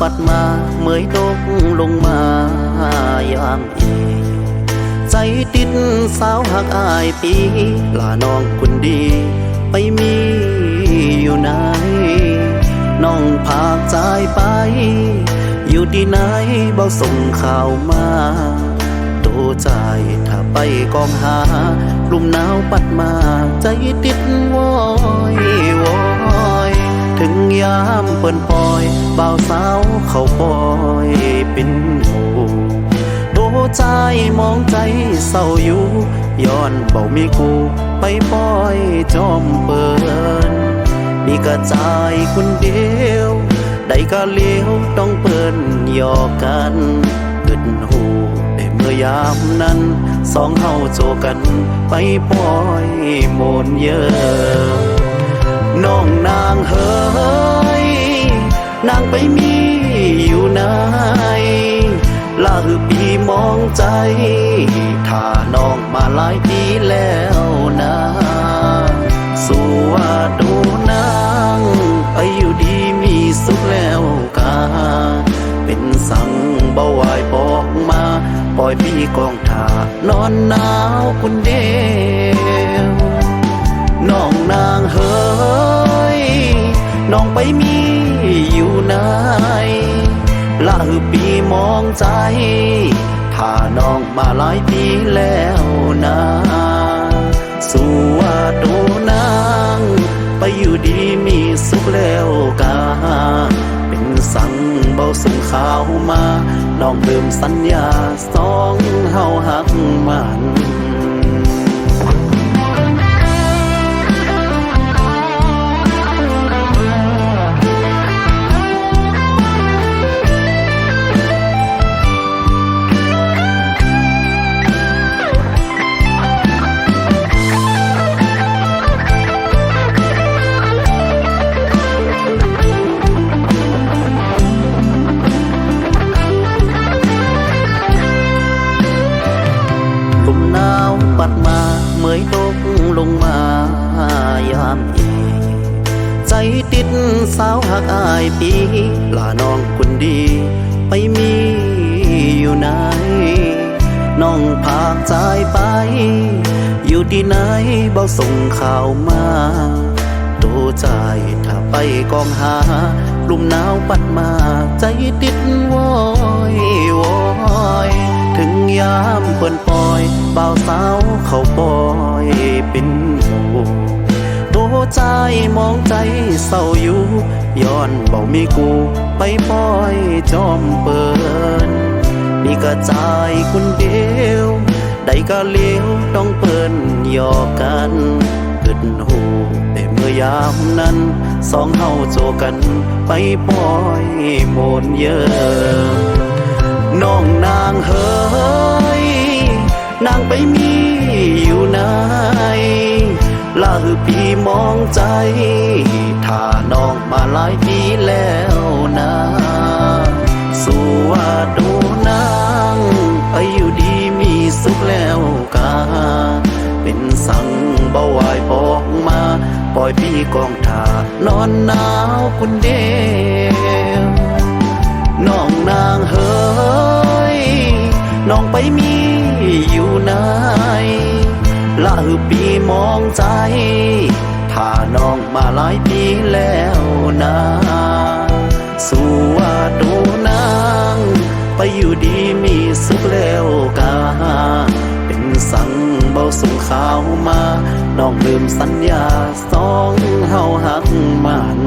ปัดมาเมื่อยตกลงมายามเอใจติดสาวหักอายปีลาน้องคนดีไปมีอยู่ไหนน้องพากใจไปอยู่ที่ไหนบ่ส่งข่าวมาโตใจถ้าไปกองหาลมหนาวปัดมาใจติดวอยวอยถึงยามเปิ้นปล่อยบ่าวสาวเขาปล่อยเป็นหูโตใจมองใจเศร้าอยู่ย้อนเบามีกูไปปล่อยจอมเปิ้นมีกระจายคนเดียวได้ก็เลี้ยวต้องเปิ้นหยอกกันเกิดหูได้เมื่อยามนั้นสองเฮาโจกันไปปล่อยโมนเยอะน้องนางเฮ้ยนางไปมีอยู่ไหนลาคือปีมองใจถ้าน้องมาหลายปีแล้วนะสู่ว่าดูนางไปอยู่ดีมีสุขแล้วกาเป็นสั่งเบาไหวบอกมาปล่อยพี่กองถ่านอนหนาวคนเดียวน้องนางเฮ้ยน้องไปมีอยู่ไหนลาคือปีมองใจถ้าน้องมาหลายปีแล้วนะสู่ว่าดูนางไปอยู่ดีมีสุขแล้วกาเป็นสั่งเบาส่งข่าวมาน้องเริ่มสัญญาสองเฮาหักมันปัดมาเมื่อยตกลงมายามเอใจติดสาวหักอายปีลาน้องคนดีไปมีอยู่ไหนน้องพากใจไปอยู่ที่ไหนบ่ส่งข่าวมาโตใจถ้าไปกองหาลมหนาวปัดมาใจติดวอยวอยถึงยามเปิ้นปล่อยบ่าวสาวเขาปล่อยเป็นหูโตใจมองใจเศร้าอยู่ย้อนเบามีกูไปปล่อยจอมเปิ้นมีกระจายคนเดียวได้ก็เลี้ยวต้องเปิ้นหยอกกันเกิดหูแต่เมื่อยามนั้นสองเฮาโจกันไปปล่อยโมนเยอะน้องนางเฮ้ยนางไปมีอยู่ไหนลาคือปีมองใจถ้าน้องมาหลายปีแล้วนะสู่ว่าดูนางไปอยู่ดีมีสุขแล้วกาเป็นสั่งเบาไหวบอกมาปล่อยพี่กองถ่านอนหนาวคนเดียวน้องนางเฮ้ยน้องไปมีอยู่ไหนลาคือปีมองใจถ้าน้องมาหลายปีแล้วนะสู่ว่าดูนางไปอยู่ดีมีสุขแล้วกาเป็นสั่งเบาส่งข่าวมาน้องลืมสัญญาสองเฮาหักมัน